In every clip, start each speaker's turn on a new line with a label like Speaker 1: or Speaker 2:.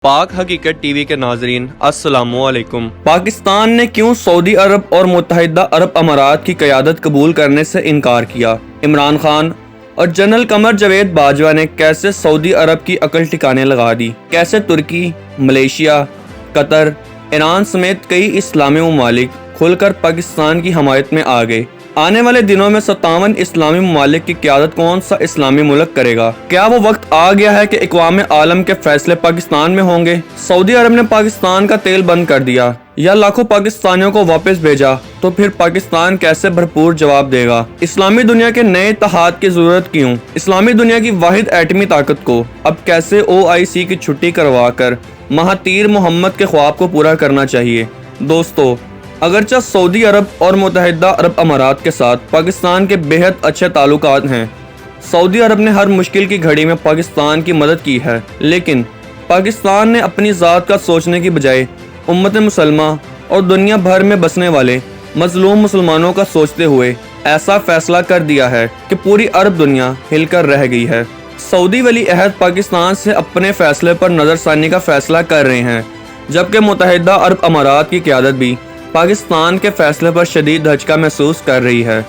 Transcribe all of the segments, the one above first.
Speaker 1: پاک حقیقت T V کے ناظرین السلام علیکم۔
Speaker 2: پاکستان نے کیوں سعودی عرب اور متحدہ عرب امارات کی قیادت قبول کرنے سے انکار کیا؟ عمران خان اور جنرل قمر جاوید باجوہ نے کیسے سعودی عرب کی عقل ٹھکانے لگا دی؟ کیسے ترکی، ملیشیا، قطر، ایران سمیت کئی اسلامی ممالک کھل کر پاکستان کی حمایت میں آ گئے؟ آنے والے دنوں میں 57 اسلامی ممالک کی قیادت کون سا اسلامی ملک کرے گا؟ کیا وہ وقت آ گیا ہے کہ اقوام عالم کے فیصلے پاکستان میں ہوں گے؟ سعودی عرب نے پاکستان کا تیل بند کر دیا یا لاکھوں پاکستانیوں کو واپس بھیجا تو پھر پاکستان کیسے بھرپور جواب دے گا؟ اسلامی دنیا کے نئے اتحاد کی ضرورت کیوں؟ اسلامی دنیا کی واحد ایٹمی طاقت کو اب کیسے OIC کی چھٹی کروا کر مہاتیر محمد کے خواب کو پورا کرنا چاہیے؟ دوستو، اگرچہ سعودی عرب اور متحدہ عرب امارات کے ساتھ پاکستان کے بہت اچھے تعلقات ہیں، سعودی عرب نے ہر مشکل کی گھڑی میں پاکستان کی مدد کی ہے، لیکن پاکستان نے اپنی ذات کا سوچنے کی بجائے امت مسلمہ اور دنیا بھر میں بسنے والے مظلوم مسلمانوں کا سوچتے ہوئے ایسا فیصلہ کر دیا ہے کہ پوری عرب دنیا ہل کر رہ گئی ہے۔ سعودی ولی عہد پاکستان سے اپنے فیصلے پر نظر ثانی کا فیصلہ کر رہے ہیں، جبکہ متحدہ عرب امارات کی قیادت بھی پاکستان کے فیصلے پر شدید دھچکا محسوس کر رہی ہے۔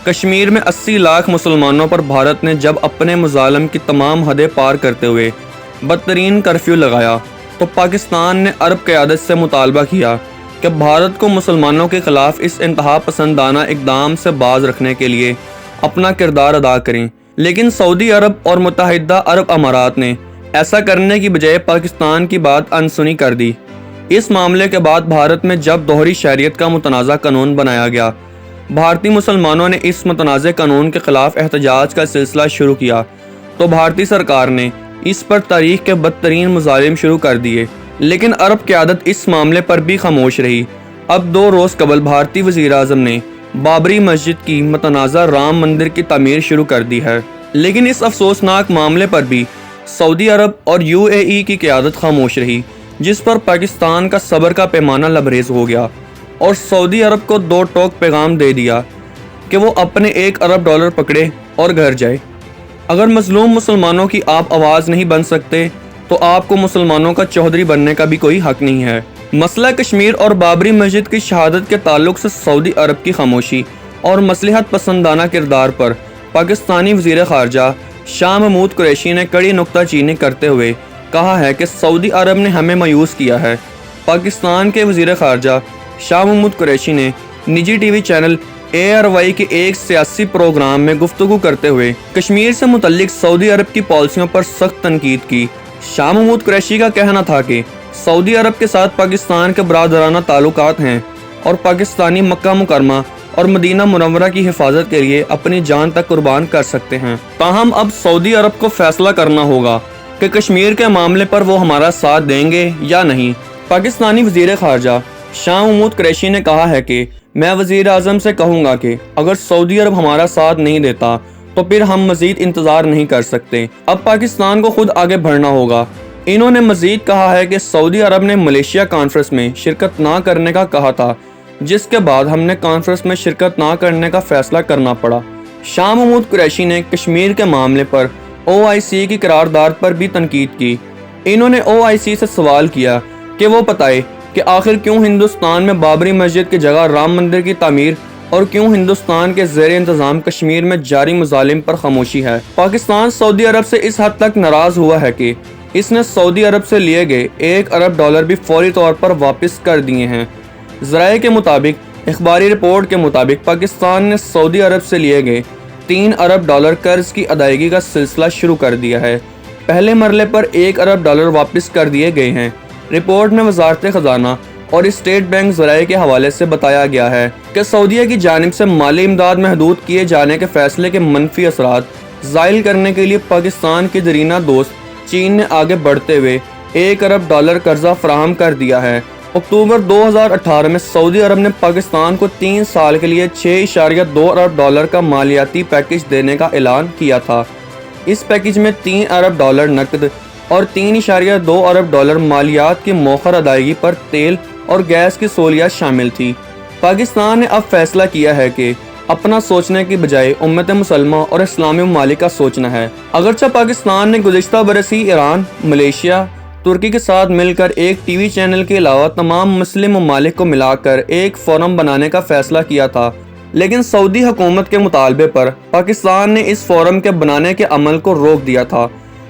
Speaker 2: کشمیر میں 80 لاکھ مسلمانوں پر بھارت نے جب اپنے مظالم کی تمام حدیں پار کرتے ہوئے بدترین کرفیو لگایا تو پاکستان نے عرب قیادت سے مطالبہ کیا کہ بھارت کو مسلمانوں کے خلاف اس انتہا پسندانہ اقدام سے باز رکھنے کے لیے اپنا کردار ادا کریں، لیکن سعودی عرب اور متحدہ عرب امارات نے ایسا کرنے کی بجائے پاکستان کی بات انسنی کر دی۔ اس معاملے کے بعد بھارت میں جب دوہری شہریت کا متنازع قانون بنایا گیا، بھارتی مسلمانوں نے اس متنازع قانون کے خلاف احتجاج کا سلسلہ شروع کیا تو بھارتی سرکار نے اس پر تاریخ کے بدترین مظالم شروع کر دیے، لیکن عرب قیادت اس معاملے پر بھی خاموش رہی۔ اب 2 روز قبل بھارتی وزیر اعظم نے بابری مسجد کی متنازع رام مندر کی تعمیر شروع کر دی ہے، لیکن اس افسوسناک معاملے پر بھی سعودی عرب اور UAE کی قیادت خاموش رہی، جس پر پاکستان کا صبر کا پیمانہ لبریز ہو گیا اور سعودی عرب کو 2 ٹوک پیغام دے دیا کہ وہ اپنے $1 ارب پکڑے اور گھر جائے۔ اگر مظلوم مسلمانوں کی آپ آواز نہیں بن سکتے تو آپ کو مسلمانوں کا چودھری بننے کا بھی کوئی حق نہیں ہے۔ مسئلہ کشمیر اور بابری مسجد کی شہادت کے تعلق سے سعودی عرب کی خاموشی اور مصلحت پسندانہ کردار پر پاکستانی وزیر خارجہ شاہ محمود قریشی نے کڑی نکتہ چینی کرتے ہوئے کہا ہے کہ سعودی عرب نے ہمیں مایوس کیا ہے۔ پاکستان کے وزیر خارجہ شاہ محمود قریشی نے نجی ٹی وی چینل ARY کے ایک سیاسی پروگرام میں گفتگو کرتے ہوئے کشمیر سے متعلق سعودی عرب کی پالیسیوں پر سخت تنقید کی۔ شاہ محمود قریشی کا کہنا تھا کہ سعودی عرب کے ساتھ پاکستان کے برادرانہ تعلقات ہیں اور پاکستانی مکہ مکرمہ اور مدینہ منورہ کی حفاظت کے لیے اپنی جان تک قربان کر سکتے ہیں۔ تاہم اب سعودی عرب کو فیصلہ کرنا ہوگا کہ کشمیر کے معاملے پر وہ ہمارا ساتھ دیں گے یا نہیں۔ پاکستانی وزیر خارجہ شاہ محمود قریشی نے کہا ہے کہ میں وزیر اعظم سے کہوں گا کہ اگر سعودی عرب ہمارا ساتھ نہیں دیتا تو پھر ہم مزید انتظار نہیں کر سکتے، اب پاکستان کو خود آگے بڑھنا ہوگا۔ انہوں نے مزید کہا ہے کہ سعودی عرب نے ملیشیا کانفرنس میں شرکت نہ کرنے کا کہا تھا، جس کے بعد ہم نے کانفرنس میں شرکت نہ کرنے کا فیصلہ کرنا پڑا۔ شاہ محمود قریشی نے کشمیر کے معاملے پر OIC کی قرارداد پر بھی تنقید کی۔ انہوں نے OIC سے سوال کیا کہ وہ بتائے کہ آخر کیوں ہندوستان میں بابری مسجد کی جگہ رام مندر کی تعمیر اور کیوں ہندوستان کے زیر انتظام کشمیر میں جاری مظالم پر خاموشی ہے۔ پاکستان سعودی عرب سے اس حد تک ناراض ہوا ہے کہ اس نے سعودی عرب سے لیے گئے $1 ارب بھی فوری طور پر واپس کر دیے ہیں۔ ذرائع کے مطابق اخباری رپورٹ کے مطابق پاکستان نے سعودی عرب سے لیے گئے $3 ارب قرض کی ادائیگی کا سلسلہ شروع کر دیا ہے۔ پہلے مرحلے پر $1 ارب واپس کر دیے گئے ہیں۔ رپورٹ میں وزارت خزانہ اور اسٹیٹ بینک ذرائع کے حوالے سے بتایا گیا ہے کہ سعودیہ کی جانب سے مالی امداد محدود کیے جانے کے فیصلے کے منفی اثرات زائل کرنے کے لیے پاکستان کی دیرینہ دوست چین نے آگے بڑھتے ہوئے $1 ارب قرضہ فراہم کر دیا ہے۔ اکتوبر 2018 میں سعودی عرب نے پاکستان کو 3 سال کے لیے $6.2 ارب کا مالیاتی پیکج دینے کا اعلان کیا تھا۔ اس پیکج میں $3 ارب نقد اور $3.2 ارب مالیات کی مؤخر ادائیگی پر تیل اور گیس کی سہولیات شامل تھی۔ پاکستان نے اب فیصلہ کیا ہے کہ اپنا سوچنے کی بجائے امت مسلمہ اور اسلامی ممالک کا سوچنا ہے۔ اگرچہ پاکستان نے گزشتہ برس ہی ایران، ملیشیا، ترکی کے ساتھ مل کر ایک ٹی وی چینل کے علاوہ تمام مسلم ممالک کو ملا کر ایک فورم بنانے کا فیصلہ کیا تھا، لیکن سعودی حکومت کے مطالبے پر پاکستان نے اس فورم کے بنانے کے عمل کو روک دیا تھا۔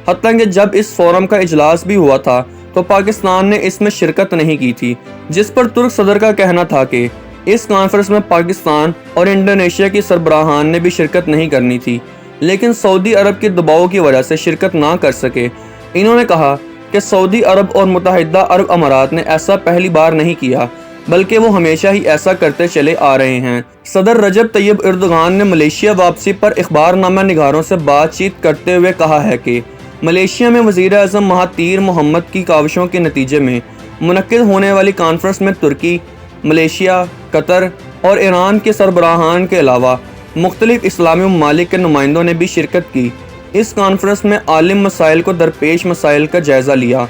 Speaker 2: حتیٰ کہ جب اس فورم کا اجلاس بھی ہوا تھا تو پاکستان نے اس میں شرکت نہیں کی تھی، جس پر ترک صدر کا کہنا تھا کہ اس کانفرنس میں پاکستان اور انڈونیشیا کی سربراہان نے بھی شرکت نہیں کرنی تھی، لیکن سعودی عرب کے دباؤ کی وجہ سے شرکت نہ کر سکے۔ انہوں نے کہا کہ سعودی عرب اور متحدہ عرب امارات نے ایسا پہلی بار نہیں کیا، بلکہ وہ ہمیشہ ہی ایسا کرتے چلے آ رہے ہیں۔ صدر رجب طیب اردوغان نے ملیشیا واپسی پر اخبارنامہ نگاروں سے بات چیت کرتے ہوئے کہا ہے کہ ملیشیا میں وزیر اعظم مہاتیر محمد کی کاوشوں کے نتیجے میں منعقد ہونے والی کانفرنس میں ترکی، ملیشیا، قطر اور ایران کے سربراہان کے علاوہ مختلف اسلامی ممالک کے نمائندوں نے بھی شرکت کی۔ اس کانفرنس میں عالم مسائل کو درپیش مسائل کا جائزہ لیا۔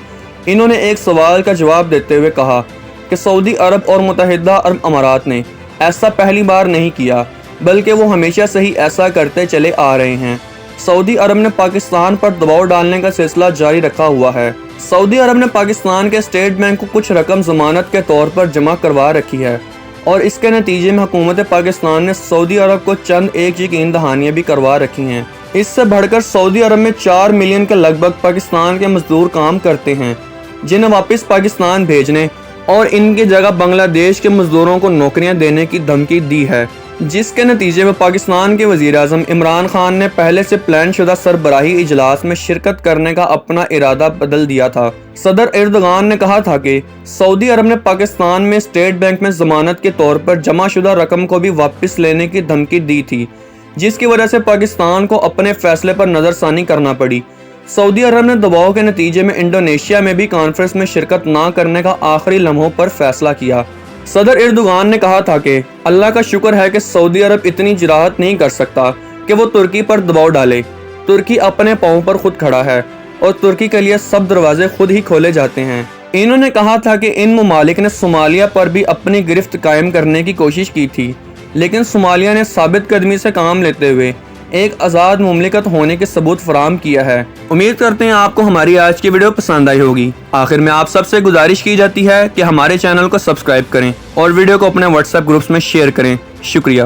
Speaker 2: انہوں نے ایک سوال کا جواب دیتے ہوئے کہا کہ سعودی عرب اور متحدہ عرب امارات نے ایسا پہلی بار نہیں کیا، بلکہ وہ ہمیشہ سے ہی ایسا کرتے چلے آ رہے ہیں۔ سعودی عرب نے پاکستان پر دباؤ ڈالنے کا سلسلہ جاری رکھا ہوا ہے۔ سعودی عرب نے پاکستان کے اسٹیٹ بینک کو کچھ رقم ضمانت کے طور پر جمع کروا رکھی ہے، اور اس کے نتیجے میں حکومت پاکستان نے سعودی عرب کو چند ایک یقین دہانیاں بھی کروا رکھی ہیں۔ اس سے بڑھ کر سعودی عرب میں 4 ملین کے لگ بھگ پاکستان کے مزدور کام کرتے ہیں، جنہیں واپس پاکستان بھیجنے اور ان کی جگہ بنگلہ دیش کے مزدوروں کو نوکریاں دینے کی دھمکی دی ہے، جس کے نتیجے میں پاکستان کے وزیر اعظم عمران خان نے پہلے سے پلان شدہ سربراہی اجلاس میں شرکت کرنے کا اپنا ارادہ بدل دیا تھا۔ صدر اردوغان نے کہا تھا کہ سعودی عرب نے پاکستان میں اسٹیٹ بینک میں ضمانت کے طور پر جمع شدہ رقم کو بھی واپس لینے کی دھمکی دی تھی، جس کی وجہ سے پاکستان کو اپنے فیصلے پر نظر ثانی کرنا پڑی۔ سعودی عرب نے دباؤ کے نتیجے میں انڈونیشیا میں بھی کانفرنس میں شرکت نہ کرنے کا آخری لمحوں پر فیصلہ کیا۔ صدر اردوغان نے کہا تھا کہ اللہ کا شکر ہے کہ سعودی عرب اتنی جراحت نہیں کر سکتا کہ وہ ترکی پر دباؤ ڈالے۔ ترکی اپنے پاؤں پر خود کھڑا ہے اور ترکی کے لیے سب دروازے خود ہی کھولے جاتے ہیں۔ انہوں نے کہا تھا کہ ان ممالک نے صومالیہ پر بھی اپنی گرفت قائم کرنے کی کوشش کی تھی، لیکن صومالیہ نے ثابت قدمی سے کام لیتے ہوئے ایک آزاد مملکت ہونے کے ثبوت فراہم کیا ہے۔ امید کرتے ہیں آپ کو ہماری آج کی ویڈیو پسند آئی ہوگی۔ آخر میں آپ سب سے گزارش کی جاتی ہے کہ ہمارے چینل کو سبسکرائب کریں اور ویڈیو کو اپنے واٹس ایپ گروپس میں شیئر کریں۔ شکریہ۔